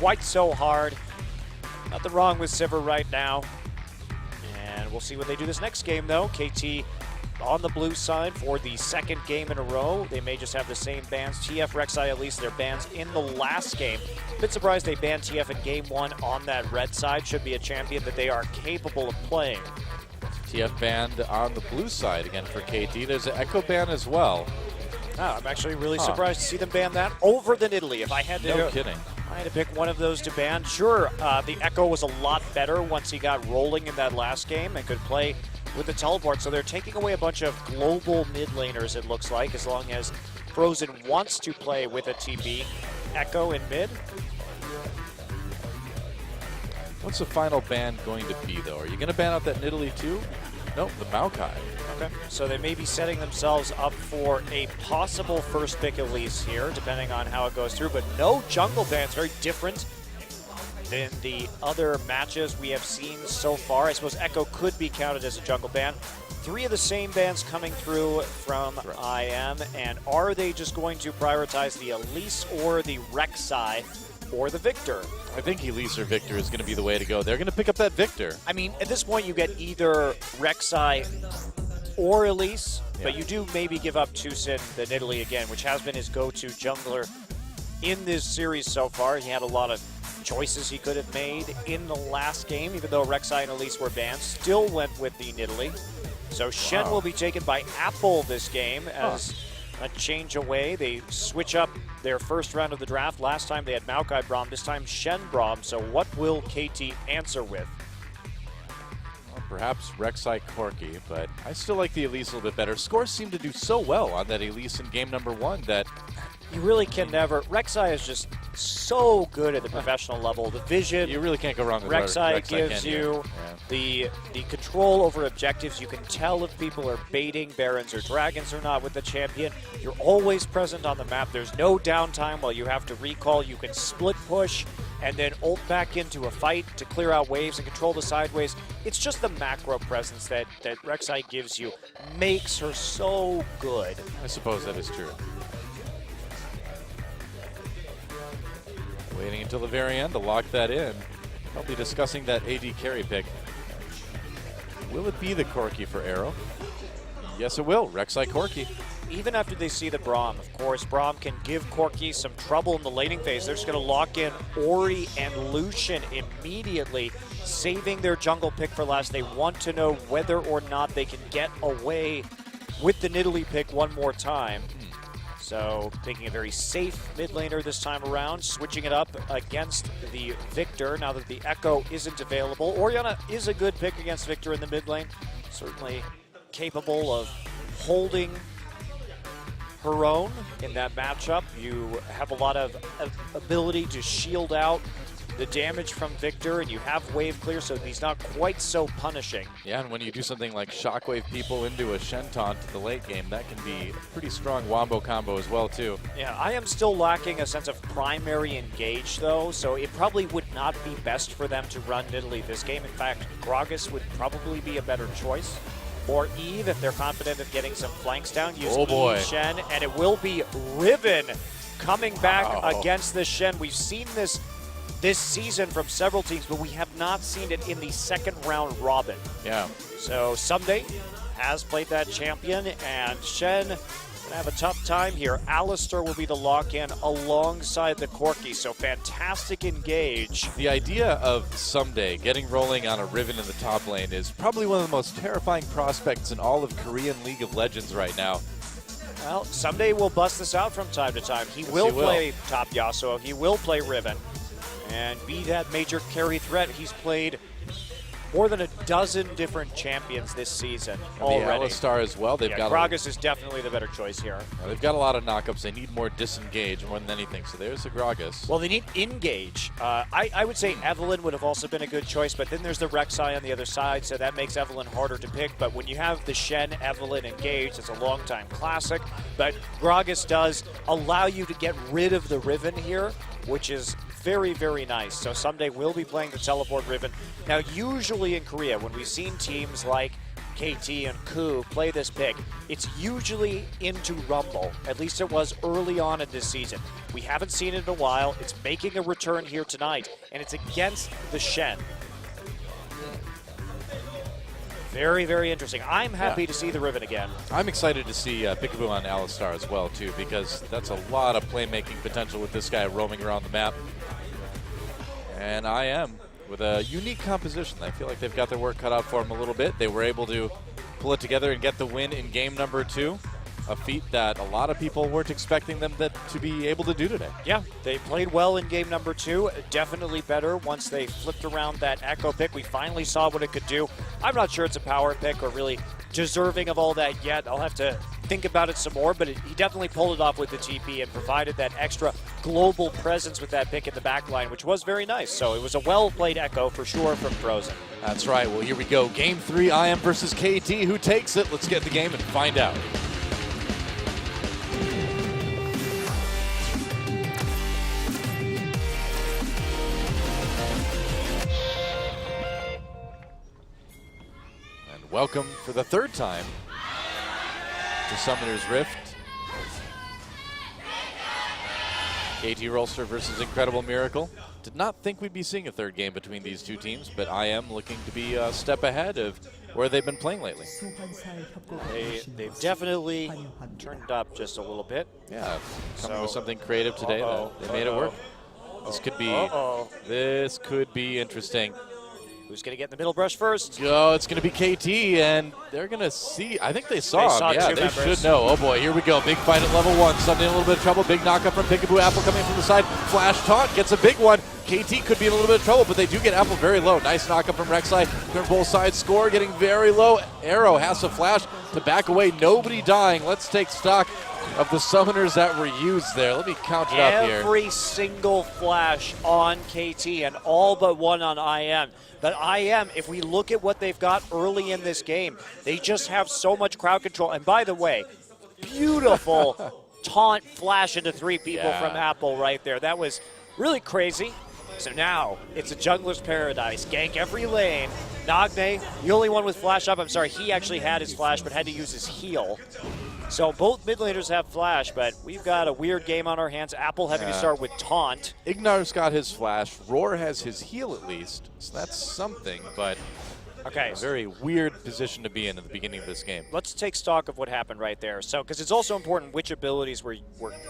quite so hard. Nothing wrong with Sivir right now. And we'll see what they do this next game, though. KT on the blue side for the second game in a row. They may just have the same bans. TF, Rek'Sai, at least their bans in the last game. Bit surprised they banned TF in game 1 on that red side. Should be a champion that they are capable of playing. TF banned on the blue side again for KT. There's an Echo ban as well. Oh, I'm actually really surprised to see them ban that over the Nidalee. If I had to, No kidding. I had to pick one of those to ban. Sure, the Echo was a lot better once he got rolling in that last game and could play with the teleport. So they're taking away a bunch of global mid laners, it looks like, as long as Frozen wants to play with a TB. Echo in mid. What's the final ban going to be, though? Are you going to ban out that Nidalee too? Nope, the Maokai. Okay, so they may be setting themselves up for a possible first pick Elise here, depending on how it goes through, but no jungle bans, very different than the other matches we have seen so far. I suppose Echo could be counted as a jungle ban. 3 of the same bans coming through from IM, and are they just going to prioritize the Elise or the Rek'Sai or the Victor? I think Elise or Victor is going to be the way to go. They're going to pick up that Victor. I mean, at this point, you get either Rek'Sai or Elise, but you do maybe give up Tucson, the Nidalee again, which has been his go-to jungler in this series so far. He had a lot of choices he could have made in the last game, even though Rek'Sai and Elise were banned, still went with the Nidalee. So Shen will be taken by Apple this game as a change away. They switch up their first round of the draft. Last time they had Maokai Braum, this time Shen Braum. So what will KT answer with? Well, perhaps Rek'Sai Corki, but I still like the Elise a little bit better. Scores seem to do so well on that Elise in game number 1 that you really can never. Rek'Sai is just so good at the professional level. The vision. You really can't go wrong with Rek'Sai gives you the control over objectives. You can tell if people are baiting Barons or Dragons or not with the champion. You're always present on the map. There's no downtime while you have to recall. You can split push and then ult back into a fight to clear out waves and control the sideways. It's just the macro presence that Rek'Sai gives you makes her so good. I suppose that is true. Waiting until the very end to lock that in. I'll be discussing that AD carry pick. Will it be the Corki for Arrow? Yes, it will. Rek'Sai Corki. Even after they see the Braum, of course, Braum can give Corki some trouble in the laning phase. They're just going to lock in Ori and Lucian immediately, saving their jungle pick for last. They want to know whether or not they can get away with the Nidalee pick one more time. So taking a very safe mid laner this time around, switching it up against the Victor now that the Echo isn't available. Orianna is a good pick against Victor in the mid lane, certainly capable of holding her own in that matchup. You have a lot of ability to shield out the damage from Victor, and you have wave clear, so he's not quite so punishing. Yeah, and when you do something like shockwave people into a Shen taunt to the late game, that can be a pretty strong wombo combo as well, too. Yeah, I am still lacking a sense of primary engage, though, so it probably would not be best for them to run Nidalee this game. In fact, Gragas would probably be a better choice. Or Eve, if they're confident of getting some flanks down, use Eve, Shen, and it will be Riven coming back against the Shen. We've seen this season from several teams, but we have not seen it in the second round robin. Yeah. So Someday has played that champion, and Shen gonna have a tough time here. Alistar will be the lock-in alongside the Corki, so fantastic engage. The idea of Someday getting rolling on a Riven in the top lane is probably one of the most terrifying prospects in all of Korean League of Legends right now. Well, Someday will bust this out from time to time. He will play top Yasuo, he will play Riven, and be that major carry threat. He's played more than a dozen different champions this season already. The Alistar as well. Gragas is definitely the better choice here. They've got a lot of knockups. They need more disengage more than anything. So there's the Gragas. Well, they need engage. I would say Evelynn would have also been a good choice, but then there's the Rek'Sai on the other side, so that makes Evelynn harder to pick. But when you have the Shen, Evelynn engage, it's a long-time classic. But Gragas does allow you to get rid of the Riven here, which is very, very nice. So Someday we'll be playing the teleport Riven. Now, usually in Korea, when we've seen teams like KT and Ku play this pick, it's usually into Rumble. At least it was early on in this season. We haven't seen it in a while. It's making a return here tonight, and it's against the Shen. Very, very interesting. I'm happy to see the Riven again. I'm excited to see Peekaboo on Alistar as well, too, because that's a lot of playmaking potential with this guy roaming around the map. And I am with a unique composition. I feel like they've got their work cut out for them a little bit. They were able to pull it together and get the win in game number 2. A feat that a lot of people weren't expecting them to be able to do today. Yeah, they played well in game number 2. Definitely better once they flipped around that Echo pick. We finally saw what it could do. I'm not sure it's a power pick or really deserving of all that yet. I'll have to think about it some more, but he definitely pulled it off with the TP and provided that extra global presence with that pick in the back line, which was very nice. So it was a well-played Echo for sure from Frozen. That's right. Well, here we go. Game 3, IM versus KT. Who takes it? Let's get the game and find out. Welcome for the 3rd time to Summoner's Rift. KT Rolster versus Incredible Miracle. Did not think we'd be seeing a 3rd game between these two teams, but I am looking to be a step ahead of where they've been playing lately. They've definitely turned up just a little bit. Yeah, coming with something creative today. They made it work. This could be. This could be interesting. Who's going to get in the middle brush first? Oh, it's going to be KT, and they're going to see. I think they saw him. Yeah, they should know. Oh, boy, here we go. Big fight at level 1. Suddenly in a little bit of trouble. Big knockup from Peekaboo. Apple coming from the side. Flash taunt gets a big one. KT could be in a little bit of trouble, but they do get Apple very low. Nice knockup from Rek'Sai. Turn both sides. Score getting very low. Arrow has to flash to back away. Nobody dying. Let's take stock of the summoners that were used there. Let me count it up here. Every single flash on KT and all but one on IM. But IM, if we look at what they've got early in this game, they just have so much crowd control. And by the way, beautiful taunt flash into 3 people from Apple right there. That was really crazy. So now it's a jungler's paradise. Gank every lane. Nagne, the only one with flash up. I'm sorry, he actually had his flash but had to use his heal. So both mid laners have flash, but we've got a weird game on our hands. Apple having to start with taunt. Ignar's got his flash. Roar has his heal at least. So that's something, but a very weird position to be in at the beginning of this game. Let's take stock of what happened right there. So, because it's also important which abilities were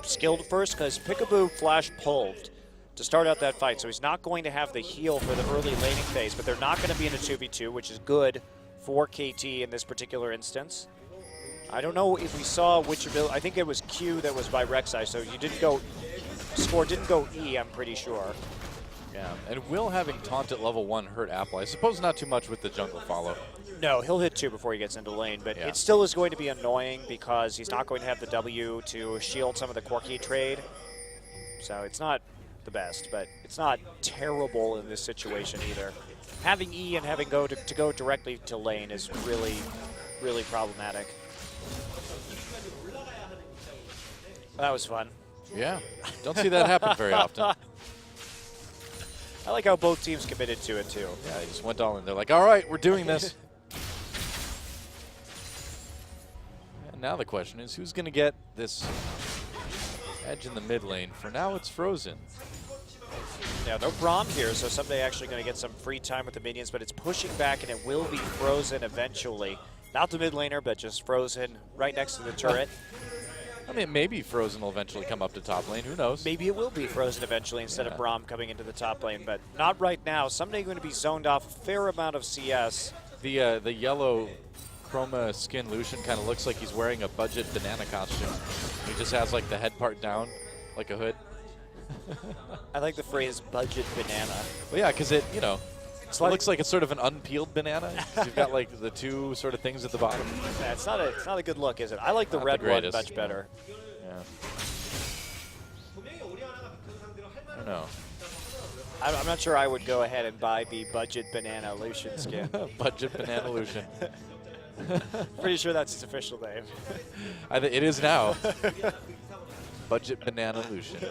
skilled first, because Peekaboo flash pulled to start out that fight. So he's not going to have the heal for the early laning phase, but they're not going to be in a 2v2, which is good for KT in this particular instance. I don't know if we saw which ability. I think it was Q that was by Rek'Sai, so you didn't go, score didn't go E, I'm pretty sure. Yeah, and will having taunt at level 1 hurt Apple? I suppose not too much with the jungle follow. No, he'll hit 2 before he gets into lane, but it still is going to be annoying because he's not going to have the W to shield some of the Corki trade. So it's not the best, but it's not terrible in this situation either. Having E and having to go directly to lane is really, really problematic. That was fun. Yeah, don't see that happen very often. I like how both teams committed to it, too. Yeah, they just went all in. They're like, all right, we're doing this. And now the question is, who's going to get this edge in the mid lane? For now, it's Frozen. Yeah, no Braum here, so someday actually going to get some free time with the minions, but it's pushing back, and it will be Frozen eventually. Not the mid laner, but just Frozen right next to the turret. I mean, maybe Frozen will eventually come up to top lane. Who knows? Maybe it will be Frozen eventually instead of Braum coming into the top lane, but not right now. Someday going to be zoned off a fair amount of CS. The yellow chroma skin Lucian kind of looks like he's wearing a budget banana costume. He just has like the head part down, like a hood. I like the phrase budget banana. Well, yeah, because it, it looks like it's sort of an unpeeled banana. You've got like the 2 sort of things at the bottom. Yeah, it's not a good look, is it? I like the red one much better. Yeah. I don't know. I'm not sure I would go ahead and buy the budget banana Lucian skin. Budget banana Lucian. Pretty sure that's his official name. It is now. Budget banana Lucian.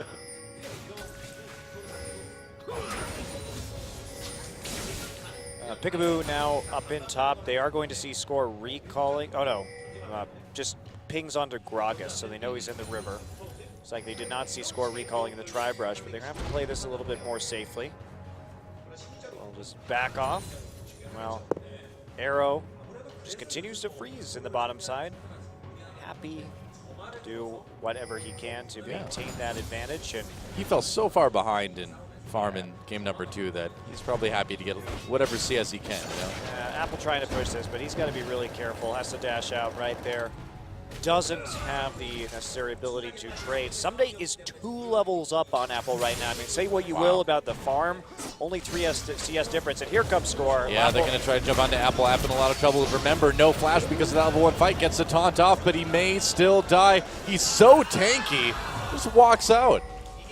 Peekaboo now up in top. They are going to see score recalling. Oh no, just pings onto Gragas, so they know he's in the river. It's like they did not see score recalling in the tri-brush, but they're going to have to play this a little bit more safely. We'll just back off. Well, Arrow just continues to freeze in the bottom side. Happy to do whatever he can to maintain that advantage. And he fell so far behind in farm in game number 2 that he's probably happy to get whatever CS he can. You know? Apple trying to push this, but he's got to be really careful. Has to dash out right there. Doesn't have the necessary ability to trade. Someday is 2 levels up on Apple right now. I mean, say what you will about the farm, only 3 CS difference, and here comes score. Yeah, Apple. They're going to try to jump onto Apple. Apple in a lot of trouble. Remember, no flash because of that level 1 fight. Gets the taunt off, but he may still die. He's so tanky, just walks out.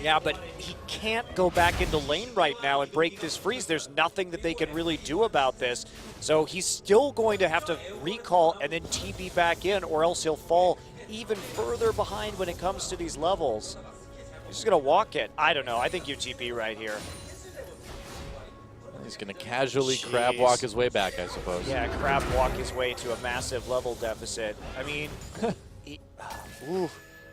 Yeah, but he can't go back into lane right now and break this freeze. There's nothing that they can really do about this. So he's still going to have to recall and then TP back in, or else he'll fall even further behind when it comes to these levels. He's just going to walk it. I don't know. I think you TP right here. He's going to casually crab walk his way back, I suppose. Yeah, crab walk his way to a massive level deficit. I mean,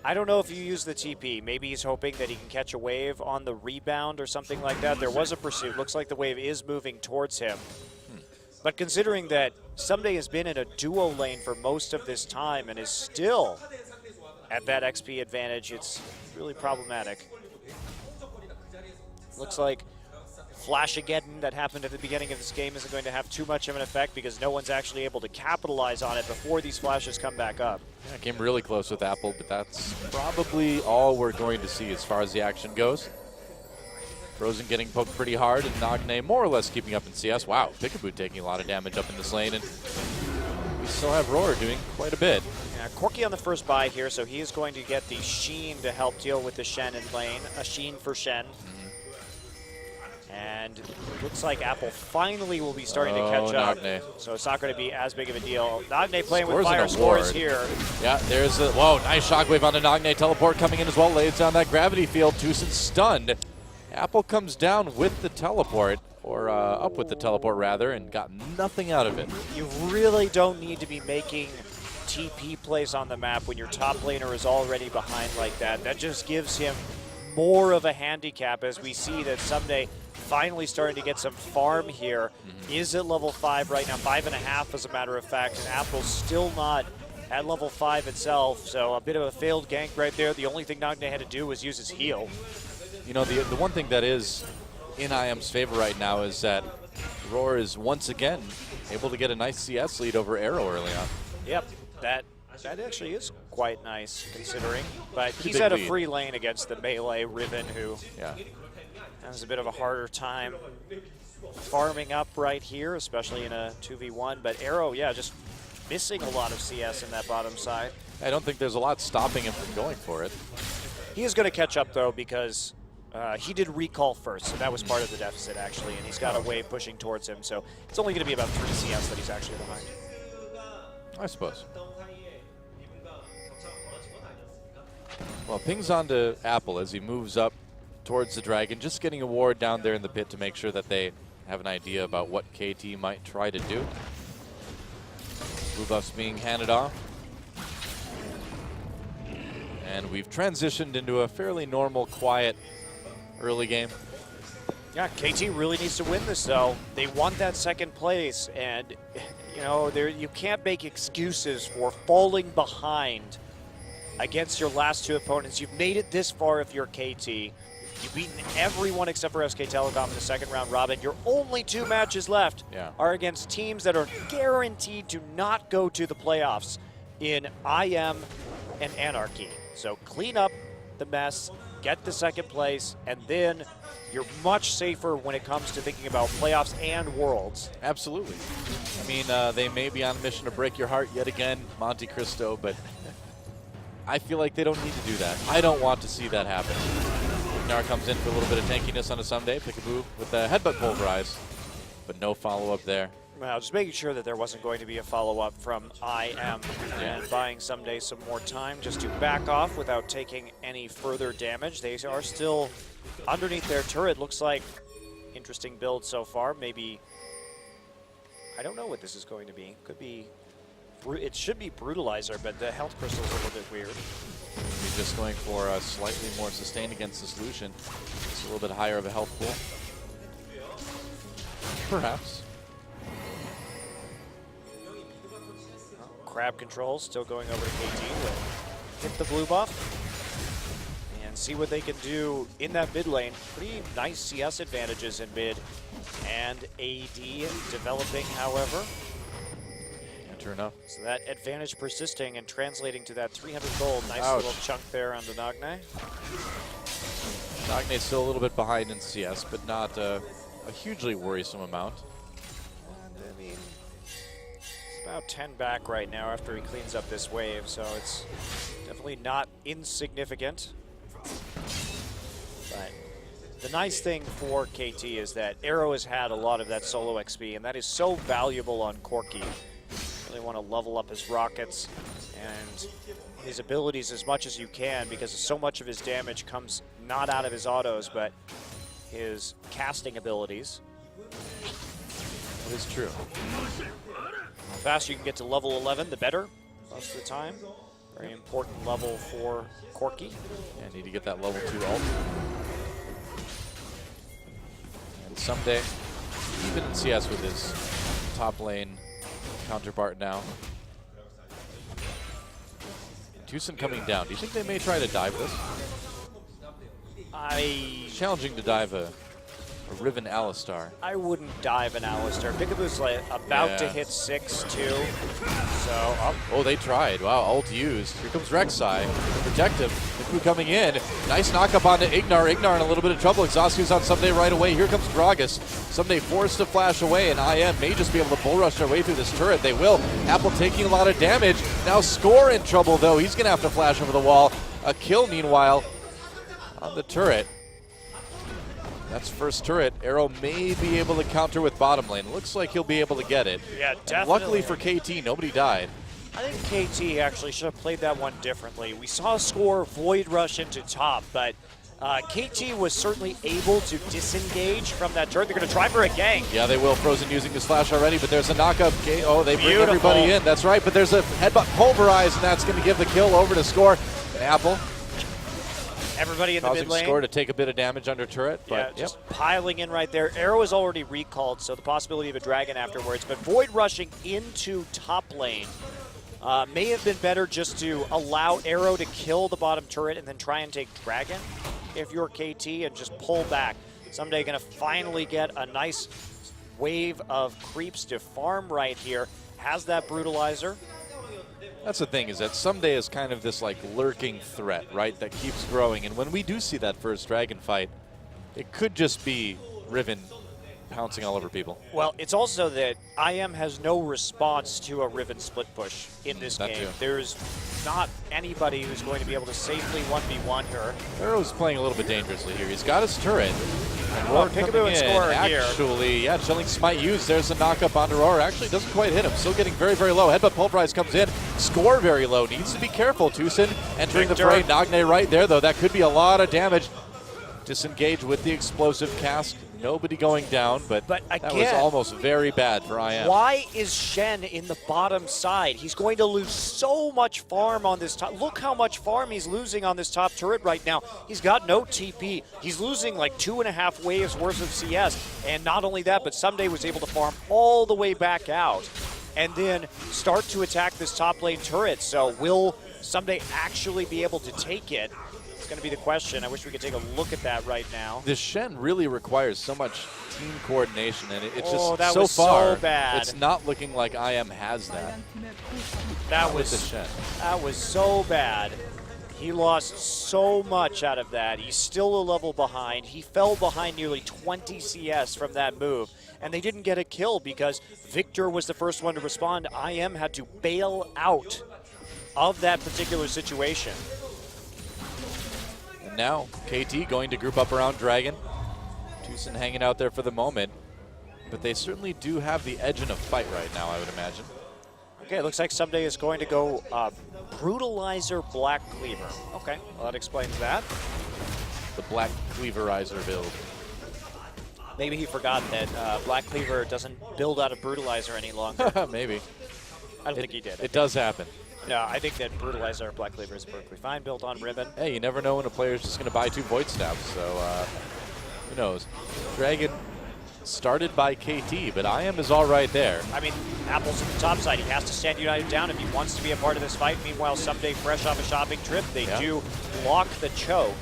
I don't know if you use the TP. Maybe he's hoping that he can catch a wave on the rebound or something like that. There was a pursuit. Looks like the wave is moving towards him. But considering that Someday has been in a duo lane for most of this time and is still at that XP advantage, it's really problematic. Looks like Flash-ageddon that happened at the beginning of this game isn't going to have too much of an effect because no one's actually able to capitalize on it before these flashes come back up. Yeah, it came really close with Apple, but that's probably all we're going to see as far as the action goes. Frozen getting poked pretty hard, and Nagne more or less keeping up in CS. Wow, Peekaboo taking a lot of damage up in this lane, and we still have Roar doing quite a bit. Yeah, Corki on the first buy here, so he is going to get the Sheen to help deal with the Shen in lane. A Sheen for Shen. And looks like Apple finally will be starting to catch up. Nagne. So it's not going to be as big of a deal. Nagne playing with fire scores here. Yeah, there's a, whoa, nice shockwave on the Nagne. Teleport coming in as well. Lays down that gravity field. Tucson stunned. Apple comes down with the teleport, or up with the teleport rather, and got nothing out of it. You really don't need to be making TP plays on the map when your top laner is already behind like that. That just gives him more of a handicap, as we see that Someday finally starting to get some farm here. Is at level 5 right now, 5.5 as a matter of fact, and Apple's still not at level 5 itself, so a bit of a failed gank right there. The only thing Nagne had to do was use his heal. You know, the one thing that is in IM's favor right now is that Roar is once again able to get a nice CS lead over Arrow early on. Yep, that actually is quite nice considering, but he's at a free lane against the melee Riven, who has a bit of a harder time farming up right here, especially in a 2v1. But Arrow, yeah, just missing a lot of CS in that bottom side. I don't think there's a lot stopping him from going for it. He is going to catch up, though, because he did recall first, so that was part of the deficit, actually, and he's got a wave pushing towards him, so it's only going to be about 3 CS that he's actually behind. I suppose. Well, pings onto Apple as he moves up towards the Dragon, just getting a ward down there in the pit to make sure that they have an idea about what KT might try to do. Blue buffs being handed off. And we've transitioned into a fairly normal, quiet early game. Yeah, KT really needs to win this, though. They want that second place, and you know, you can't make excuses for falling behind against your last 2 opponents. You've made it this far if you're KT. You've beaten everyone except for SK Telecom in the second round robin. Your only 2 matches left are against teams that are guaranteed to not go to the playoffs in IM and Anarchy. So clean up the mess, get the second place, and then you're much safer when it comes to thinking about playoffs and Worlds. Absolutely. I mean, they may be on a mission to break your heart yet again, Monte Cristo, but I feel like they don't need to do that. I don't want to see that happen. Nar comes in for a little bit of tankiness on a Someday. Peekaboo with the headbutt pulverize, but no follow-up there. Well, just making sure that there wasn't going to be a follow-up from IM and buying Someday some more time just to back off without taking any further damage. They are still underneath their turret. Looks like interesting build so far. Maybe I don't know what this is going to be. Could be, it should be Brutalizer, but the health crystal is a little bit weird. Maybe just going for a slightly more sustained against this Lucian. It's a little bit higher of a health pool. Perhaps. Crab control still going over to KT to hit the blue buff and see what they can do in that mid lane. Pretty nice CS advantages in mid, and AD developing, however. True enough. So that advantage persisting and translating to that 300 gold. Nice Ouch. little chunk there on the Nagne. Nagne's still a little bit behind in CS, but not a hugely worrisome amount. And I mean, it's about 10 back right now after he cleans up this wave, so it's definitely not insignificant. But the nice thing for KT is that Arrow has had a lot of that solo XP, and that is so valuable on Corki. Really want to level up his rockets and his abilities as much as you can, because so much of his damage comes not out of his autos, but his casting abilities. That is true. The faster you can get to level 11, the better, most of the time. Very important level for Corki. Yeah, need to get that level 2 ult. And someday, even in CS with his top lane counterpart now. Tucson coming down. Do you think they may try to dive this? Challenging to dive a Riven Alistar. I wouldn't dive an Alistar. Peekaboo's like about to hit 6 too. So oh, they tried. Wow, ult used. Here comes Rek'Sai. Protective. Peekaboo coming in. Nice knock-up onto Ignar. Ignar in a little bit of trouble. Exhaustion's on Someday right away. Here comes Gragas. Someday forced to flash away, and IM may just be able to bull rush their way through this turret. They will. Apple taking a lot of damage. Now Score in trouble, though. He's going to have to flash over the wall. A kill, meanwhile, on the turret. That's first turret. Arrow may be able to counter with bottom lane. Looks like he'll be able to get it. Yeah, definitely. And luckily for KT, nobody died. I think KT actually should have played that one differently. We saw Score Void Rush into top, but KT was certainly able to disengage from that turret. They're going to try for a gank. Yeah, they will. Frozen using his flash already, but there's a knockup. Oh, they bring everybody in. That's right, but there's a headbutt pulverize, and that's going to give the kill over to Score. And Apple. Everybody in the mid lane. Score to take a bit of damage under turret. Yeah, But, just piling in right there. Arrow is already recalled, so the possibility of a dragon afterwards. But Void rushing into top lane may have been better just to allow Arrow to kill the bottom turret and then try and take dragon if you're KT and just pull back. Someday going to finally get a nice wave of creeps to farm right here. Has that brutalizer. That's the thing, is that Someday is kind of this like lurking threat, right, that keeps growing. And when we do see that first dragon fight, it could just be Riven pouncing all over people. Well, it's also that IM has no response to a Riven split push in this game. Too. There's not anybody who's going to be able to safely 1v1 her. Arrow's playing a little bit dangerously here. He's got his turret. Well, Peekaboo and Score here. Actually, yeah, Chilling Smite used. There's a knock-up on Aurora. Actually, doesn't quite hit him. Still getting very, very low. Headbutt Pulverize comes in. Score very low. Needs to be careful. Tucson entering the fray. Nagne right there, though. That could be a lot of damage. Disengage with the explosive cask. Nobody going down, but again, that was almost very bad for IM. Why is Shen in the bottom side? He's going to lose so much farm on this top. Look how much farm he's losing on this top turret right now. He's got no TP. He's losing like 2.5 waves worth of CS. And not only that, but Someday was able to farm all the way back out and then start to attack this top lane turret. So will Someday actually be able to take it? Going to be the question. I wish we could take a look at that right now. This Shen really requires so much team coordination, and it's just that so was far, so bad. It's not looking like IM has that. That was so bad. He lost so much out of that. He's still a level behind. He fell behind nearly 20 CS from that move, and they didn't get a kill because Victor was the first one to respond. IM had to bail out of that particular situation. Now, KT going to group up around Dragon. Tucson hanging out there for the moment. But they certainly do have the edge in a fight right now, I would imagine. Okay, looks like Someday is going to go Brutalizer Black Cleaver. Okay, well, that explains that. The Black Cleaverizer build. Maybe he forgot that Black Cleaver doesn't build out a Brutalizer any longer. Maybe. I don't think he did. It does happen. No, I think that Brutalizer Black Cleaver is perfectly fine, built on Ribbon. Hey, you never know when a player's just going to buy 2 Void Stabs, so who knows. Dragon started by KT, but IM is all right there. I mean, Apple's at the top side. He has to stand United down if he wants to be a part of this fight. Meanwhile, Someday fresh off a shopping trip. They do block the choke.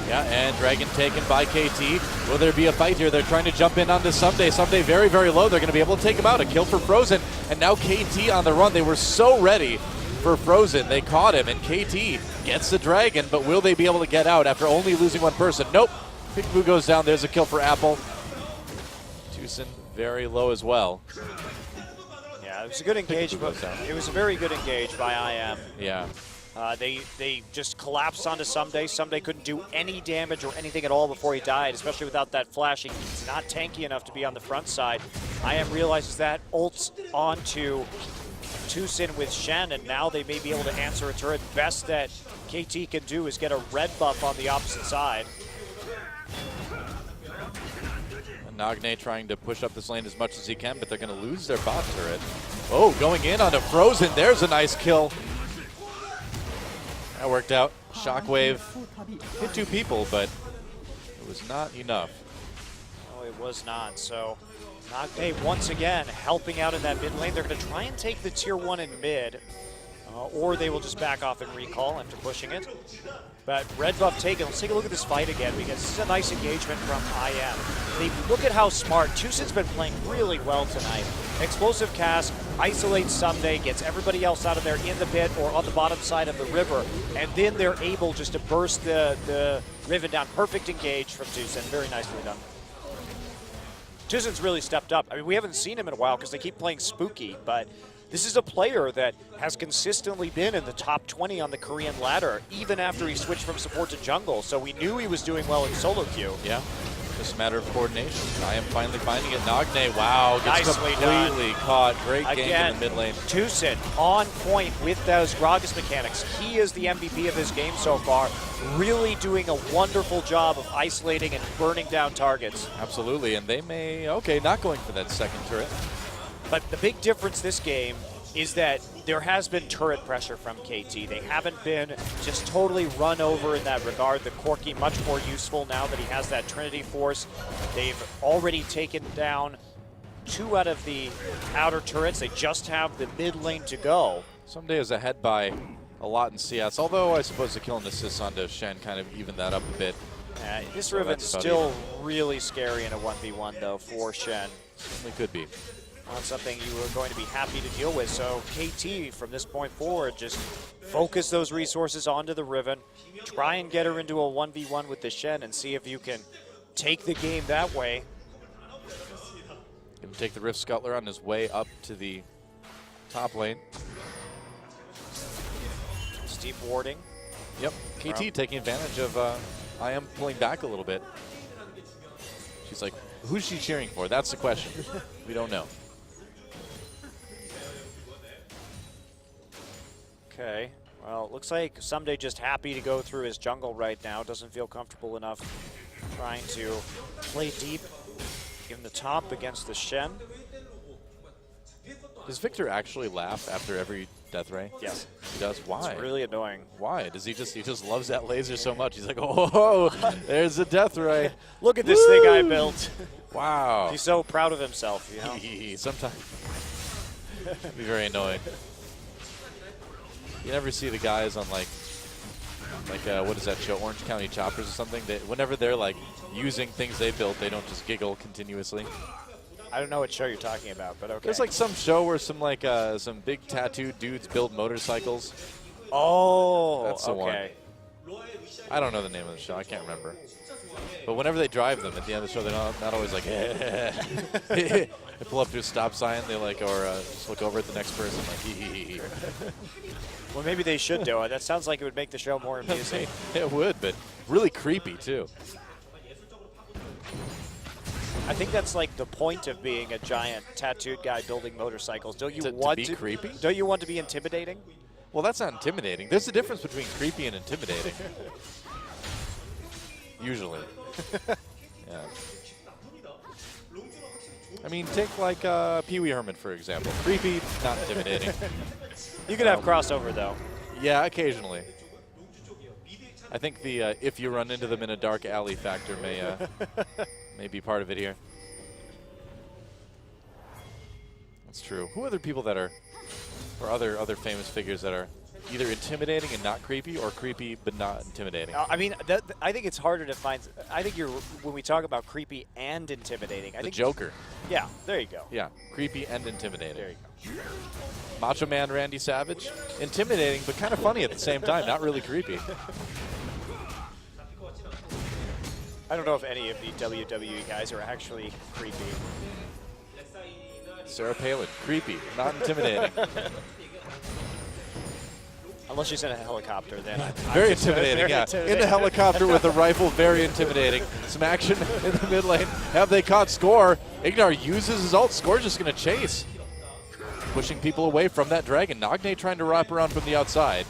Yeah, and Dragon taken by KT. Will there be a fight here? They're trying to jump in onto Someday. Someday very, very low. They're going to be able to take him out. A kill for Frozen. And now KT on the run. They were so ready for Frozen. They caught him, and KT gets the Dragon, but will they be able to get out after only losing 1 person? Nope. Peekaboo goes down. There's a kill for Apple. Tucson very low as well. Yeah, it was a good engage, but it was a very good engage by IM. Yeah. They just collapsed onto Someday. Someday couldn't do any damage or anything at all before he died, especially without that flashing. He's not tanky enough to be on the front side. IM realizes that, ults onto Tucson with Shen, and now they may be able to answer a turret. Best that KT can do is get a red buff on the opposite side. Nagne trying to push up this lane as much as he can, but they're going to lose their bot turret. Oh, going in onto Frozen. There's a nice kill. That worked out. Shockwave hit 2 people, but it was not enough. No, it was not. So Nagne once again helping out in that mid lane. They're going to try and take the tier 1 in mid, or they will just back off and recall after pushing it. But red buff taken. Let's take a look at this fight again, because this is a nice engagement from IM. Look at how smart. Tucson's been playing really well tonight. Explosive cast, isolates Someday, gets everybody else out of there in the pit or on the bottom side of the river, and then they're able just to burst the Riven down. Perfect engage from Tucson. Very nicely done. Tucson's really stepped up. I mean, we haven't seen him in a while because they keep playing Spooky, but this is a player that has consistently been in the top 20 on the Korean ladder, even after he switched from support to jungle. So we knew he was doing well in solo queue. Yeah, just a matter of coordination. I am finally finding it. Nagne, wow, gets completely caught. Great game in the mid lane. Tucson on point with those Gragas mechanics. He is the MVP of his game so far, really doing a wonderful job of isolating and burning down targets. Absolutely, and they may, okay, not going for that second turret. But the big difference this game is that there has been turret pressure from KT. They haven't been just totally run over in that regard. The Corki much more useful now that he has that Trinity Force. They've already taken down 2 out of the outer turrets. They just have the mid lane to go. Someday is ahead by a lot in CS, although I suppose the kill and assist onto Shen kind of evened that up a bit. This Riven's still really scary in a 1v1 though for Shen. Certainly could be. Not something you are going to be happy to deal with. So KT, from this point forward, just focus those resources onto the Riven. Try and get her into a 1v1 with the Shen and see if you can take the game that way. Going to take the Rift Scuttler on his way up to the top lane. Steep warding. Yep, KT taking advantage of IM pulling back a little bit. She's like, who's she cheering for? That's the question. We don't know. Okay, well, it looks like Someday just happy to go through his jungle right now. Doesn't feel comfortable enough trying to play deep in the top against the Shen. Does Victor actually laugh after every death ray? Yes. He does? Why? It's really annoying. Why? Does he just loves that laser so much? He's like, oh, there's a death ray. Look at this thing I built. Wow. He's so proud of himself, you know? Sometimes. It'd be very annoying. You never see the guys on like what is that show, Orange County Choppers or something? Whenever they're like using things they built, they don't just giggle continuously. I don't know what show you're talking about, but okay. There's like some show where some big tattooed dudes build motorcycles. Oh, that's the one. I don't know the name of the show. I can't remember. But whenever they drive them at the end of the show, they're not always like, they pull up to a stop sign, they like, or just look over at the next person like, hee hee hee. Well, maybe they should do it. That sounds like it would make the show more amusing. It would, but really creepy too. I think that's like the point of being a giant tattooed guy building motorcycles. Don't you want to be creepy? Don't you want to be intimidating? Well, that's not intimidating. There's a difference between creepy and intimidating. Usually. Yeah. I mean, take like Pee Wee Herman, for example. Creepy, not intimidating. You could have crossover, though. Yeah, occasionally. I think the if you run into them in a dark alley factor may be part of it here. That's true. Who are the people that are, or other famous figures that are either intimidating and not creepy, or creepy but not intimidating? I mean, I think it's harder to find. I think when we talk about creepy and intimidating, I think Joker. Yeah, there you go. Yeah, creepy and intimidating. There you go. Macho Man Randy Savage, intimidating but kind of funny at the same time, not really creepy. I don't know if any of the WWE guys are actually creepy. Sarah Palin, creepy, not intimidating. Unless she's in a helicopter, then. Very intimidating, yeah. In the helicopter with a rifle, very intimidating. Some action in the mid lane. Have they caught Score? Ignar uses his ult. Score's just going to chase. Pushing people away from that dragon. Nagne trying to wrap around from the outside.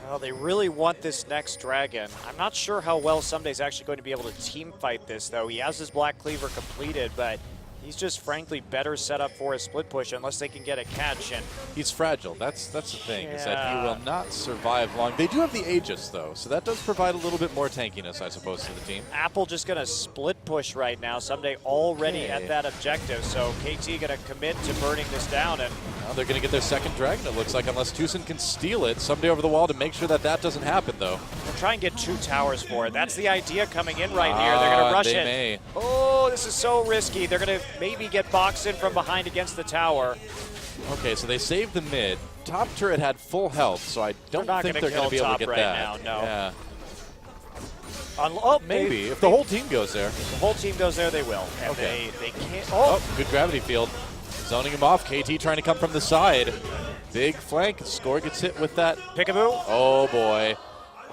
Well, they really want this next dragon. I'm not sure how well Sumday's actually going to be able to team fight this, though. He has his Black Cleaver completed, but he's just frankly better set up for a split push unless they can get a catch. And he's fragile. That's the thing, is that he will not survive long. They do have the Aegis, though, so that does provide a little bit more tankiness, I suppose, to the team. Apple just going to split push right now. Someday already at that objective, so KT going to commit to burning this down. And now they're going to get their second dragon, it looks like, unless Tucson can steal it. Someday over the wall to make sure that that doesn't happen, though. They'll try and get 2 towers for it. That's the idea coming in right here. They're going to rush it. May. Oh, this is so risky. They're going to maybe get boxed in from behind against the tower. Okay, so they saved the mid. Top turret had full health, so I don't think they're going to be able to get right that. Now, no. Yeah. Oh, maybe. If the whole team goes there. If the whole team goes there, they will. And okay. They can't. Oh, good gravity field. Zoning him off. KT trying to come from the side. Big flank. Score gets hit with that. Peekaboo. Oh, boy.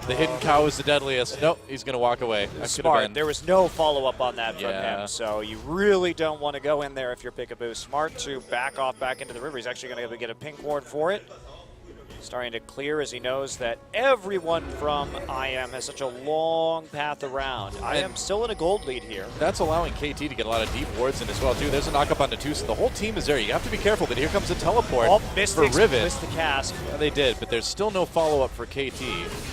The hidden cow is the deadliest. Nope, he's going to walk away. Smart. There was no follow-up on that from him, so you really don't want to go in there if you're Peekaboo. Smart to back off back into the river. He's actually going to get a pink ward for it. Starting to clear as he knows that everyone from IM has such a long path around. IM still in a gold lead here. That's allowing KT to get a lot of deep wards in as well, too. There's a knock-up on Natusa. The whole team is there. You have to be careful, but here comes a teleport for Riven. Missed the cast. Yeah, they did, but there's still no follow-up for KT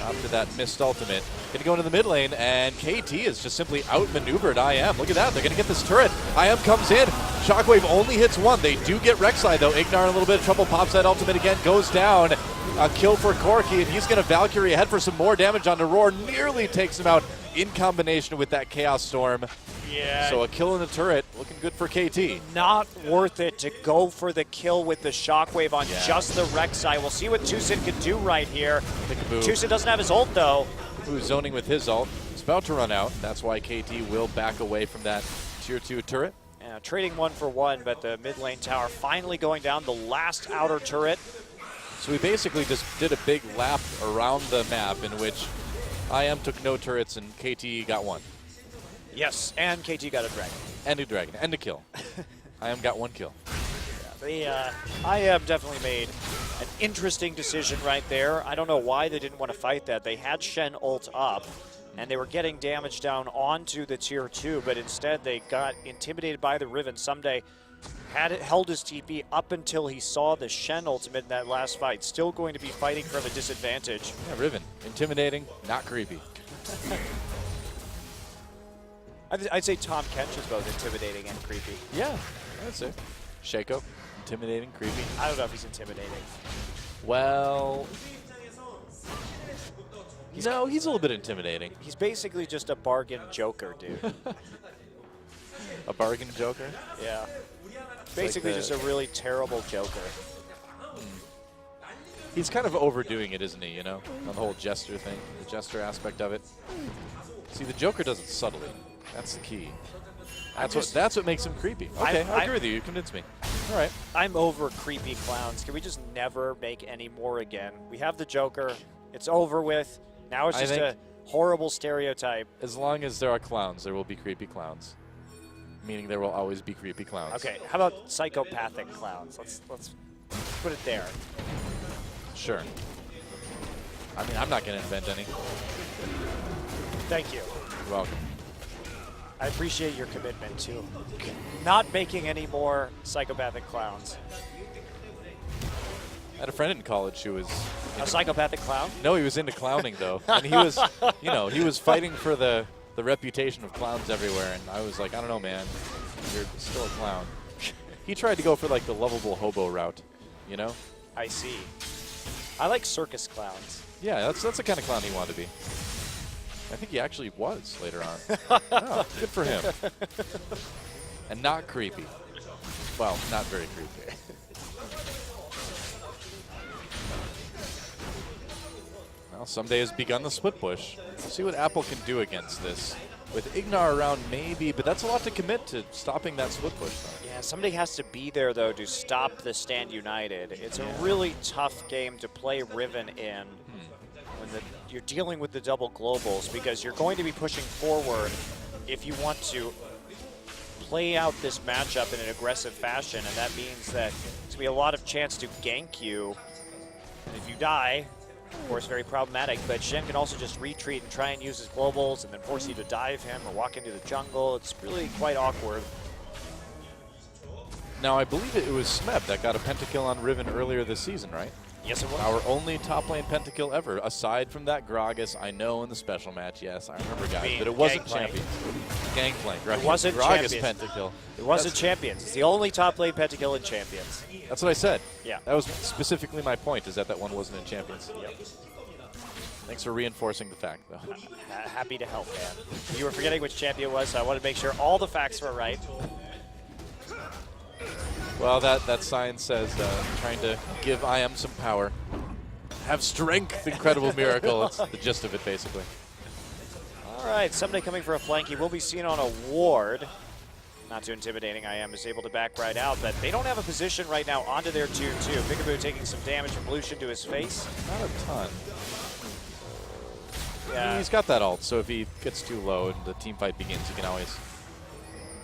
after that missed ultimate. Going to go into the mid lane, and KT is just simply outmaneuvered IM. Look at that. They're going to get this turret. IM comes in. Shockwave only hits one. They do get Rek'Sai, though. Ignar in a little bit of trouble. Pops that ultimate again. Goes down. A kill for Corki, and he's going to Valkyrie ahead for some more damage on Roar. Nearly takes him out in combination with that Chaos Storm. Yeah. So a kill in the turret, looking good for KT. Not worth it to go for the kill with the Shockwave on just the Rek'Sai. We'll see what Tucson can do right here. Tucson doesn't have his ult, though. Who's zoning with his ult. He's about to run out. That's why KT will back away from that tier 2 turret. Yeah, trading 1 for 1, but the mid lane tower finally going down. The last outer turret. So we basically just did a big lap around the map in which IM took no turrets and KT got 1. Yes, and KT got a dragon. And a dragon, and a kill. IM got 1 kill. Yeah, IM definitely made an interesting decision right there. I don't know why they didn't want to fight that. They had Shen ult up, and they were getting damage down onto the tier 2, but instead they got intimidated by the Riven. Someday held his TP up until he saw the Shen ultimate in that last fight. Still going to be fighting from a disadvantage. Yeah, Riven, intimidating, not creepy. I'd say Tom Kench is both intimidating and creepy. Yeah, I'd say. Shaco, intimidating, creepy. I don't know if he's intimidating. Well, no, he's a little bit intimidating. He's basically just a bargain joker, dude. A bargain joker? Yeah. Basically like just a really terrible joker. He's kind of overdoing it, isn't he, you know? On the whole jester thing, the jester aspect of it. See, the Joker does it subtly. That's the key. That's what makes him creepy. Okay, I agree with you. You convinced me. All right. I'm over creepy clowns. Can we just never make any more again? We have the Joker. It's over with. Now it's just a horrible stereotype. As long as there are clowns, there will be creepy clowns. Meaning there will always be creepy clowns. Okay, how about psychopathic clowns? Let's put it there. Sure. I mean, I'm not going to invent any. Thank you. You're welcome. I appreciate your commitment to not making any more psychopathic clowns. I had a friend in college who was a psychopathic clown? No, he was into clowning though, and he was, you know, he was fighting for the reputation of clowns everywhere, and I was like, I don't know, man, you're still a clown. He tried to go for like the lovable hobo route, you know? I see. I like circus clowns. Yeah, that's the kind of clown he wanted to be. I think he actually was later on. Oh, good for him. And not creepy. Well, not very creepy. Well, someday has begun the split push. We'll see what Apple can do against this. With Ignar around, maybe, but that's a lot to commit to stopping that split push, though. Yeah, somebody has to be there, though, to stop the Stand United. It's a really tough game to play Riven in when you're dealing with the double globals, because you're going to be pushing forward if you want to play out this matchup in an aggressive fashion, and that means that there's going to be a lot of chance to gank you. And if you die, of course, very problematic, but Shen can also just retreat and try and use his globals and then force you to dive him or walk into the jungle. It's really quite awkward. Now, I believe it was Smeb that got a pentakill on Riven earlier this season, right? Yes, it was. Our only top lane pentakill ever, aside from that Gragas, I know in the special match, yes, I remember, guys, but it wasn't Champions. Gangplank, right? It wasn't Gragas Champions. pentakill. It wasn't Champions. It's the only top lane pentakill in Champions. That's what I said. Yeah. That was specifically my point, is that one wasn't in Champions. Yep. Thanks for reinforcing the fact, though. Happy to help, man. You were forgetting which champion it was, so I wanted to make sure all the facts were right. Well, that sign says trying to give IM some power. Have strength, incredible miracle. It's the gist of it, basically. All right, somebody coming for a flank. He will be seen on a ward. Not too intimidating. IM is able to back right out, but they don't have a position right now onto their 2-2. Peekaboo taking some damage from Lucian to his face. Not a ton. Yeah. I mean, he's got that ult, so if he gets too low and the team fight begins, he can always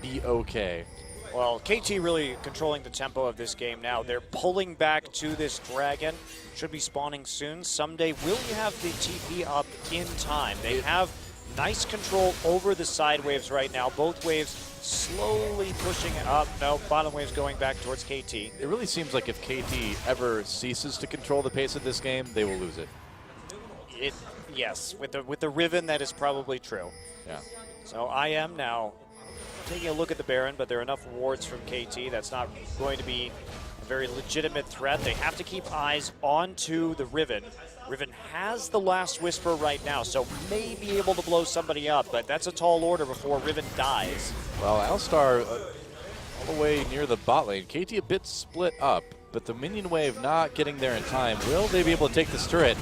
be okay. Well, KT really controlling the tempo of this game now. They're pulling back to this dragon. Should be spawning soon. Someday, will you have the TP up in time? They have nice control over the side waves right now. Both waves slowly pushing it up. No, bottom wave's going back towards KT. It really seems like if KT ever ceases to control the pace of this game, they will lose it. Yes, with the Riven, that is probably true. Yeah. So I am now taking a look at the Baron, but there are enough wards from KT. That's not going to be a very legitimate threat. They have to keep eyes onto the Riven. Riven has the last Whisper right now, so may be able to blow somebody up, but that's a tall order before Riven dies. Well, Alistar all the way near the bot lane. KT a bit split up, but the minion wave not getting there in time. Will they be able to take this turret?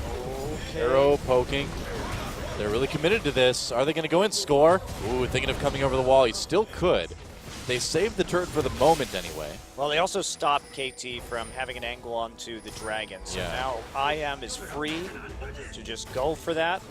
Okay. Arrow poking. They're really committed to this. Are they going to go in? Score. Ooh, thinking of coming over the wall. He still could. They saved the turret for the moment anyway. Well, they also stopped KT from having an angle onto the dragon. So now IM is free to just go for that.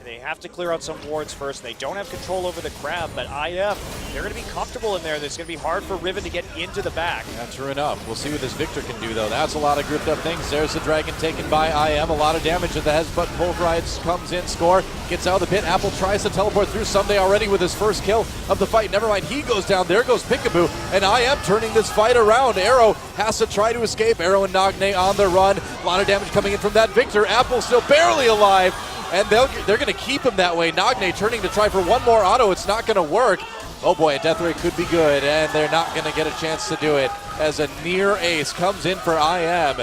They have to clear out some wards first. They don't have control over the crab, but IM, they're going to be comfortable in there. It's going to be hard for Riven to get into the back. Yeah, true enough. We'll see what this Victor can do, though. That's a lot of grouped up things. There's the dragon taken by IM. A lot of damage at the heads, but Pulverides comes in, score, gets out of the pit. Apple tries to teleport through. Someday already with his first kill of the fight. Never mind, he goes down. There goes Peekaboo, and IM turning this fight around. Arrow has to try to escape. Arrow and Nagne on the run. A lot of damage coming in from that Victor. Apple still barely alive. And they're going to keep him that way. Nagne turning to try for one more auto. It's not going to work. Oh boy, a death ray could be good, and they're not going to get a chance to do it as a near ace comes in for IM.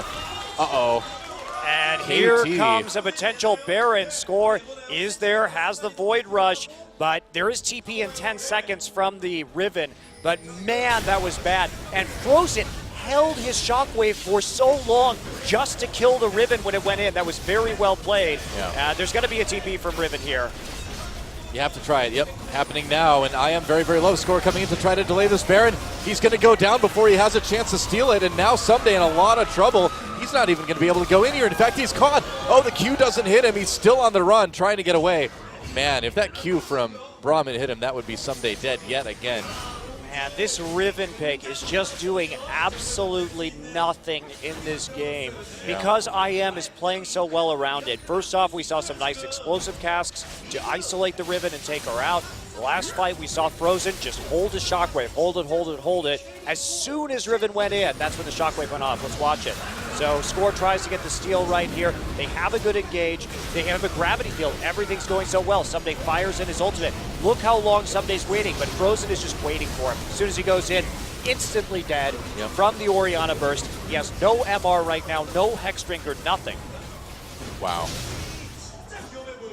Uh-oh. And here comes a potential Baron score. Is there, has the Void Rush, but there is TP in 10 seconds from the Riven. But man, that was bad. And Frozen held his shockwave for so long just to kill the Riven when it went in. That was very well played. Yeah. There's going to be a TP from Riven here. You have to try it. Yep, happening now. And IM very, very low score coming in to try to delay this Baron. He's going to go down before he has a chance to steal it. And now Someday in a lot of trouble. He's not even going to be able to go in here. In fact, he's caught. Oh, the Q doesn't hit him. He's still on the run trying to get away. Man, if that Q from Brahmin hit him, that would be Someday dead yet again. And this Riven pick is just doing absolutely nothing in this game because IM is playing so well around it. First off, we saw some nice explosive casks to isolate the Riven and take her out. The last fight, we saw Frozen just hold a shockwave, hold it, hold it, hold it. As soon as Riven went in, that's when the shockwave went off. Let's watch it. So Score tries to get the steal right here. They have a good engage. They have a gravity field. Everything's going so well. Someday fires in his ultimate. Look how long Someday's waiting, but Frozen is just waiting for him. As soon as he goes in, instantly dead from the Orianna burst. He has no MR right now, no Hex Drinker, nothing. Wow.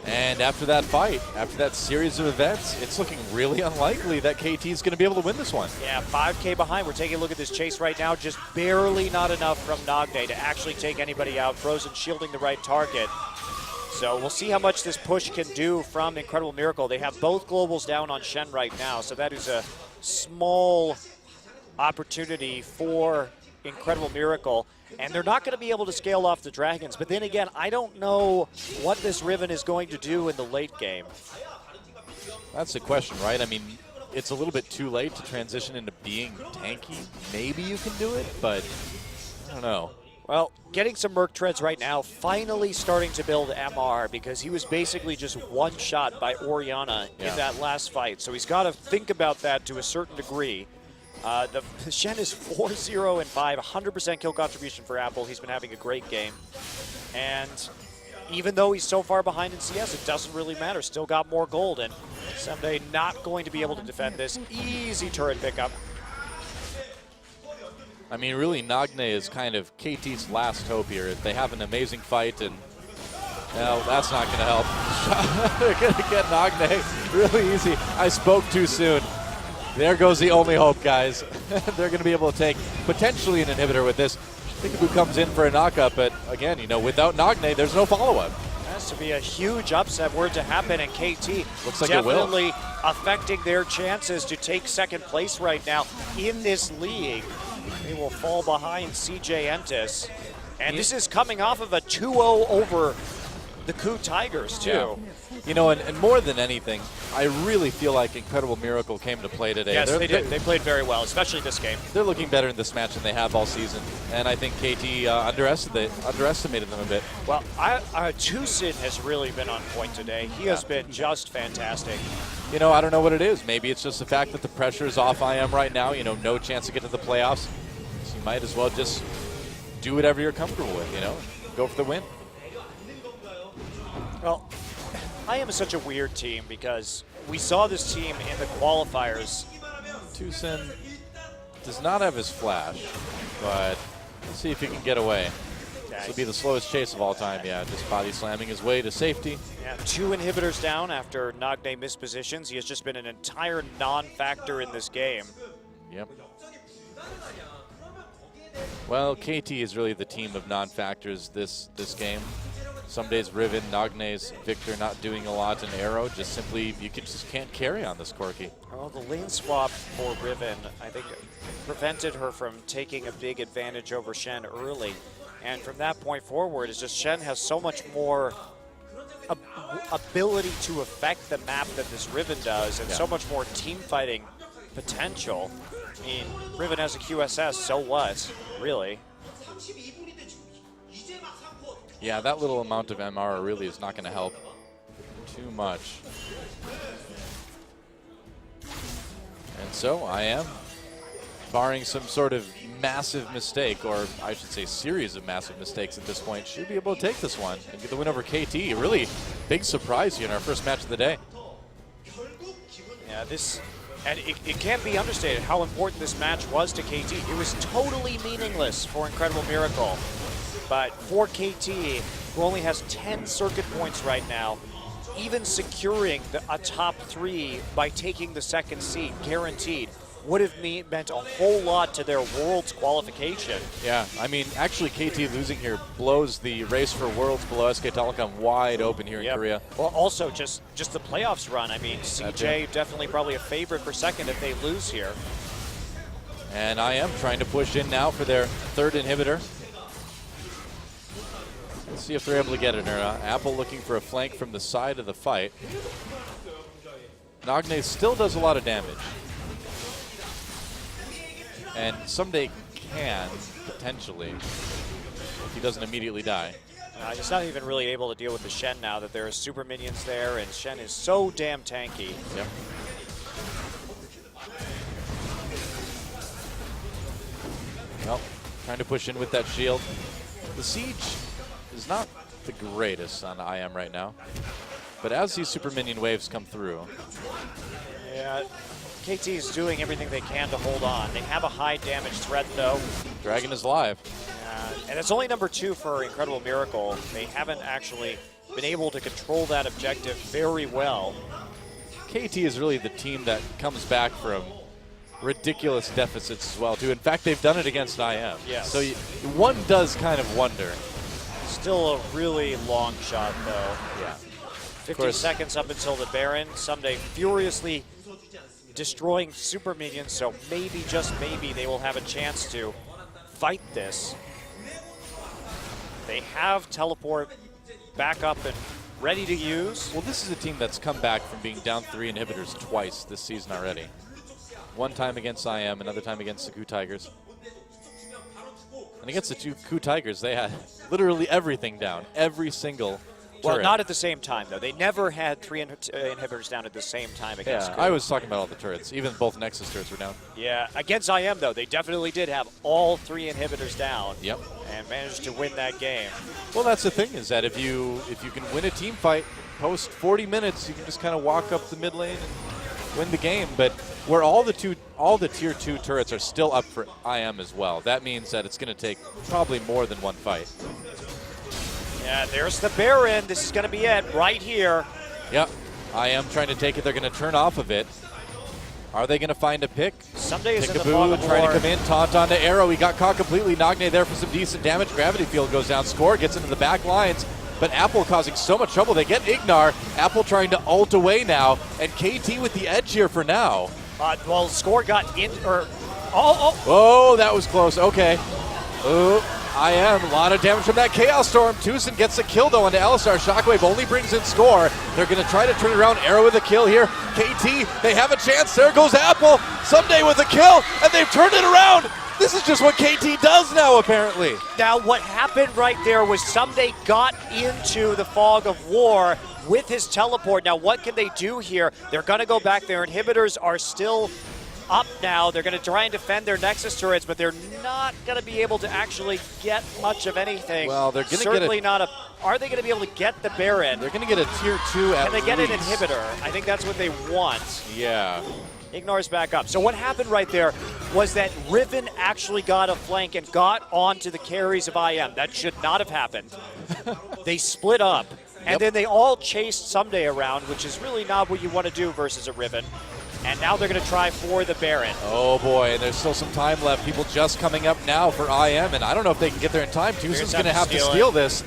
And after that fight, after that series of events, it's looking really unlikely that KT is going to be able to win this one. Yeah, 5K behind. We're taking a look at this chase right now. Just barely not enough from Nagne to actually take anybody out. Frozen shielding the right target. So we'll see how much this push can do from Incredible Miracle. They have both globals down on Shen right now, so that is a small opportunity for Incredible Miracle. And they're not going to be able to scale off the Dragons. But then again, I don't know what this Riven is going to do in the late game. That's the question, right? I mean, it's a little bit too late to transition into being tanky. Maybe you can do it, but I don't know. Well, getting some Merc Treads right now, finally starting to build MR because he was basically just one shot by Orianna in that last fight. So he's got to think about that to a certain degree. The Shen is 4-0 and 5, 100% kill contribution for Apple. He's been having a great game. And even though he's so far behind in CS, it doesn't really matter. Still got more gold, and Someday not going to be able to defend this. Easy turret pickup. I mean, really, Nagne is kind of KT's last hope here. If they have an amazing fight, and well, that's not going to help. They're going to get Nagne really easy. I spoke too soon. There goes the only hope, guys. They're going to be able to take potentially an inhibitor with this. Peekaboo comes in for a knockup, but again, you know, without Nagne, there's no follow-up. Has to be a huge upset word to happen, and KT looks like definitely affecting their chances to take second place right now in this league. They will fall behind CJ Entis, and this is coming off of a 2-0 over the Coup Tigers, too. Yeah. You know, and more than anything, I really feel like Incredible Miracle came to play today. Yes, they did. They played very well, especially this game. They're looking better in this match than they have all season, and I think KT underestimated them a bit. Well, Tucson has really been on point today. He has been just fantastic. You know, I don't know what it is. Maybe it's just the fact that the pressure is off IM right now. You know, no chance to get to the playoffs. So you might as well just do whatever you're comfortable with, you know, go for the win. Well, IM is such a weird team because we saw this team in the qualifiers. Tucson does not have his flash, but let's see if he can get away. This will be the slowest chase of all time. Yeah, just body slamming his way to safety. Yeah, 2 inhibitors down after Nagne missed positions. He has just been an entire non-factor in this game. Yep. Well, KT is really the team of non-factors this game. Some days Riven, Nagne's Victor not doing a lot, and Arrow just simply, you just can't carry on this Corki. Well, the lane swap for Riven, I think, prevented her from taking a big advantage over Shen early. And from that point forward, it's just Shen has so much more ability to affect the map than this Riven does, and so much more team fighting potential. I mean, Riven has a QSS, so what, really? Yeah, that little amount of MR really is not going to help too much. And so I am, barring some sort of massive mistake, or I should say series of massive mistakes at this point, should be able to take this one and get the win over KT. A really big surprise here in our first match of the day. Yeah, and it can't be understated how important this match was to KT. It was totally meaningless for Incredible Miracle. But for KT, who only has 10 circuit points right now, even securing a top 3 by taking the second seed, guaranteed, would have meant a whole lot to their Worlds qualification. Yeah, I mean, actually KT losing here blows the race for Worlds below SK Telecom wide open here in Korea. Well, also just the playoffs run. I mean, CJ definitely probably a favorite for second if they lose here. And I am trying to push in now for their 3rd inhibitor. Let's see if they're able to get it. Apple looking for a flank from the side of the fight. Nagne still does a lot of damage. And someday can, potentially, if he doesn't immediately die. He's not even really able to deal with the Shen now that there are super minions there, and Shen is so damn tanky. Yep. Well, trying to push in with that shield. The siege is not the greatest on IM right now, but as these super minion waves come through. Yeah, KT is doing everything they can to hold on. They have a high damage threat though. Dragon is live. And it's only number 2 for Incredible Miracle. They haven't actually been able to control that objective very well. KT is really the team that comes back from ridiculous deficits as well, too. In fact, they've done it against IM. Yes. So one does kind of wonder. Still a really long shot, though. Yeah. 50 seconds up until the Baron. Someday furiously destroying super minions, so maybe, just maybe, they will have a chance to fight this. They have teleport back up and ready to use. Well, this is a team that's come back from being down 3 inhibitors twice this season already. One time against IM, another time against the KU Tigers. And against the KU Tigers, they had literally everything down, every single Well, turret. not at the same time, though. They never had 3 inhibitors down at the same time against KU. I was talking about all the turrets. Even both Nexus turrets were down. Yeah, against IM, though, they definitely did have all 3 inhibitors down. Yep. And managed to win that game. Well, that's the thing, is that if you can win a team fight post 40 minutes, you can just kind of walk up the mid lane and win the game. But where all the tier 2 turrets are still up for IM as well, that means that it's going to take probably more than one fight. Yeah, there's the Baron. This is going to be it right here. Yep. IM trying to take it. They're going to turn off of it. Are they going to find a pick? Someday is in the fog Peekaboo of trying war. to come in. Taunt onto Arrow. He got caught completely. Nagne there for some decent damage. Gravity field goes down. Score gets into the back lines. But Apple causing so much trouble. They get Ignar. Apple trying to ult away now. And KT with the edge here for now. Well, Score got in, Oh, that was close. Okay. Ooh. IM, a lot of damage from that Chaos Storm. Tucson gets a kill though onto LSR. Shockwave only brings in Score. They're going to try to turn it around. Arrow with a kill here. KT, they have a chance. There goes Apple. Someday with a kill, and they've turned it around. This is just what KT does now, apparently. Now, what happened right there was Someday got into the fog of war with his teleport. Now, what can they do here? They're going to go back. Their inhibitors are still up now. They're going to try and defend their Nexus turrets, but they're not going to be able to actually get much of anything. Well, they're going to certainly not a. Are they going to be able to get the Baron? They're going to get a tier 2 at Can they get least. an inhibitor? I think that's what they want. Yeah. Ignores back up. So what happened right there was that Riven actually got a flank and got onto the carries of IM. That should not have happened. They split up, and then they all chased Someday around, which is really not what you want to do versus a Riven. And now they're going to try for the Baron. Oh boy, and there's still some time left. People just coming up now for IM, and I don't know if they can get there in time. Tucson's going to have to steal this.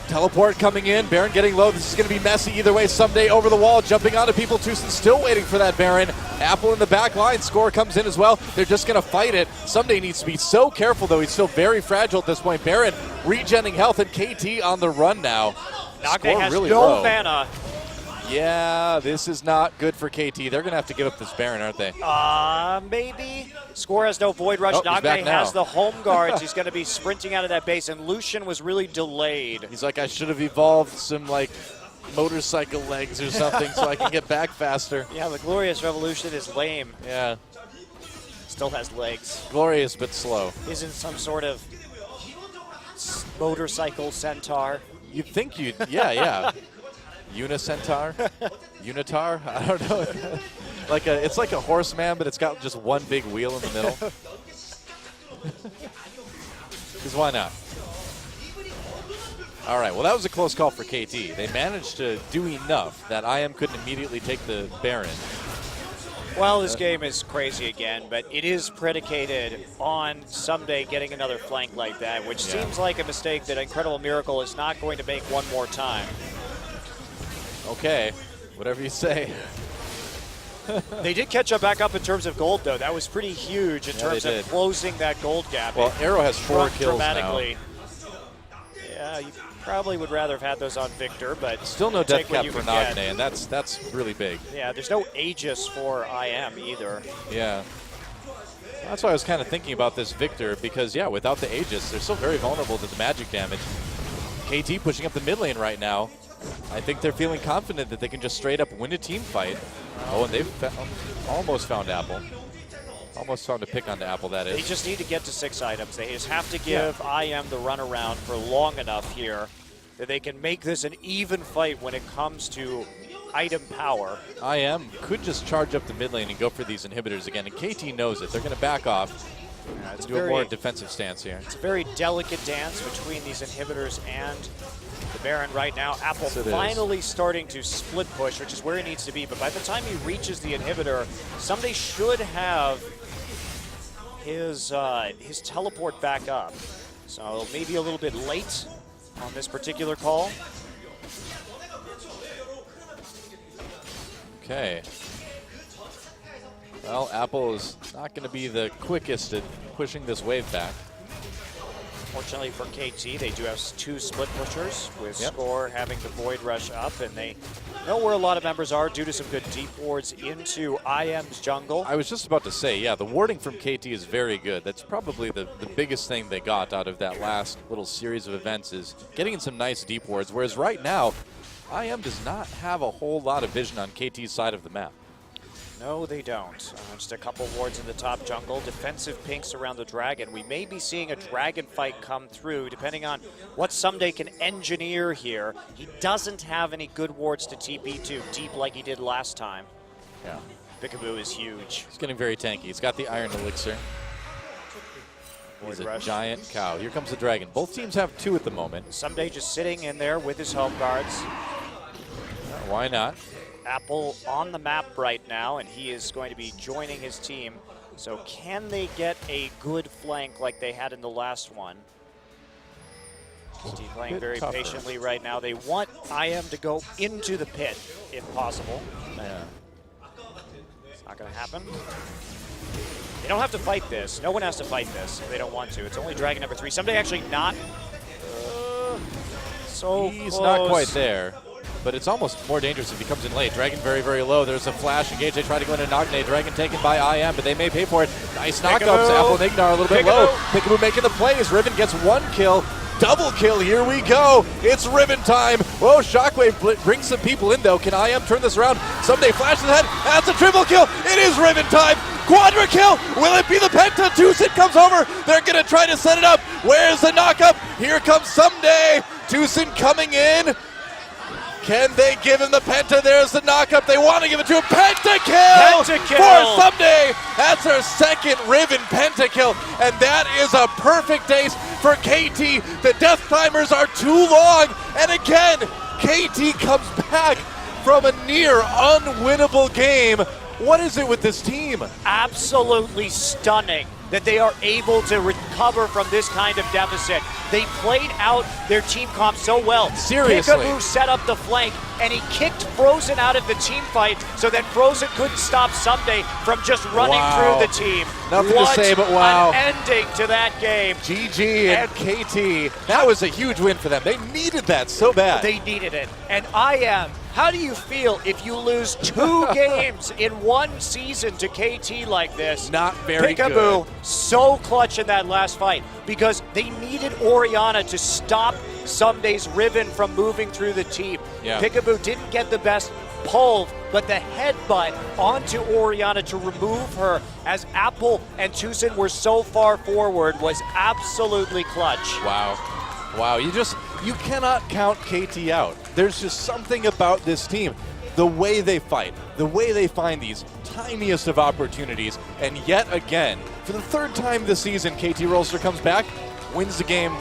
Teleport coming in, Baron getting low. This is going to be messy either way. Someday over the wall, jumping onto people. Tucson still waiting for that Baron. Apple in the back line. Score comes in as well. They're just going to fight it. Someday needs to be so careful, though. He's still very fragile at this point. Baron regenning health, and KT on the run now. Nagne has really no low. mana. Yeah, this is not good for KT. They're going to have to give up this Baron, aren't they? Maybe. Score has no Void Rush. Nagne has the home guards. He's going to be sprinting out of that base, and Lucian was really delayed. He's like, I should have evolved some, like, motorcycle legs or something so I can get back faster. Yeah, the Glorious Revolution is lame. Yeah. Still has legs. Glorious but slow. Isn't some sort of motorcycle centaur. You'd think you'd, yeah. Unicentaur? Unitar? I don't know. It's like a horseman, but it's got just one big wheel in the middle. Because why not? All right, well, that was a close call for KT. They managed to do enough that IM couldn't immediately take the Baron. Well, this game is crazy again, but it is predicated on Someday getting another flank like that, which seems like a mistake that Incredible Miracle is not going to make one more time. Okay, whatever you say. They did catch up back up in terms of gold, though. That was pretty huge in terms of closing that gold gap. Well, Arrow has 4 kills dramatically. Yeah, you probably would rather have had those on Victor, but still no death cap for Nagne, get. and that's really big. Yeah, there's no Aegis for IM either. Yeah. That's why I was kind of thinking about this Victor, because, yeah, without the Aegis, they're still very vulnerable to the magic damage. KT pushing up the mid lane right now. I think they're feeling confident that they can just straight up win a team fight. Oh, and they've almost found Apple. Almost found a pick onto Apple, that is. They just need to get to 6 items. They just have to give IM the runaround for long enough here that they can make this an even fight when it comes to item power. IM could just charge up the mid lane and go for these inhibitors again, and KT knows it. They're going to back off. It's do a more defensive stance here. It's a very delicate dance between these inhibitors and the Baron right now. Apple finally starting to split push, which is where he needs to be. But by the time he reaches the inhibitor, somebody should have his teleport back up. So maybe a little bit late on this particular call. Okay. Well, Apple is not going to be the quickest at pushing this wave back. Fortunately for KT, they do have 2 split pushers, with Score having the Void Rush up, and they know where a lot of members are due to some good deep wards into IM's jungle. I was just about to say, yeah, the warding from KT is very good. That's probably the biggest thing they got out of that last little series of events, is getting in some nice deep wards, whereas right now, IM does not have a whole lot of vision on KT's side of the map. No, they don't. Just a couple wards in the top jungle. Defensive pinks around the dragon. We may be seeing a dragon fight come through, depending on what Someday can engineer here. He doesn't have any good wards to TP to deep like he did last time. Yeah. Peekaboo is huge. He's getting very tanky. He's got the Iron Elixir. He's a giant cow. Here comes the dragon. Both teams have 2 at the moment. Someday just sitting in there with his home guards. Why not? Apple on the map right now, and he is going to be joining his team. So can they get a good flank like they had in the last one? KT playing very patiently right now. They want IM to go into the pit, if possible. Yeah. It's not going to happen. They don't have to fight this. No one has to fight this if they don't want to. It's only Dragon number 3. Someday actually not so He's close. not quite there. But it's almost more dangerous if he comes in late. Dragon very, very low. There's a flash engage. They try to go into Nagne. Dragon taken by IM, but they may pay for it. Nice knockups. Apple and Ignar a little bit low. Peekaboo making the plays. Riven gets 1 kill. Double kill. Here we go. It's Riven time. Whoa, Shockwave brings some people in, though. Can IM turn this around? Someday flash to the head. That's a triple kill. It is Riven time. Quadra kill. Will it be the Penta? Tucson comes over. They're going to try to set it up. Where's the knockup? Here comes Someday. Tucson coming in. Can they give him the Penta? There's the knockup. They want to give it to him. Pentakill for Someday. That's her 2nd Riven Pentakill. And that is a perfect ace for KT. The death timers are too long. And again, KT comes back from a near unwinnable game. What is it with this team? Absolutely stunning that they are able to recover from this kind of deficit. They played out their team comp so well. Seriously. Peekaboo set up the flank, and he kicked Frozen out of the team fight so that Frozen couldn't stop Someday from just running through the team. Nothing to say but wow. An ending to that game. GG and KT. That was a huge win for them. They needed that so bad. They needed it. And IM, how do you feel if you lose 2 games in 1 season to KT like this? Not very good. Peekaboo, so clutch in that last fight because they needed Orianna to stop Someday's Riven from moving through the team. Yeah. Peekaboo didn't get the best pull, but the headbutt onto Orianna to remove her as Apple and Tucson were so far forward was absolutely clutch. Wow. Wow, you cannot count KT out. There's just something about this team. The way they fight, the way they find these tiniest of opportunities, and yet again, for the 3rd time this season, KT Rolster comes back, wins the game.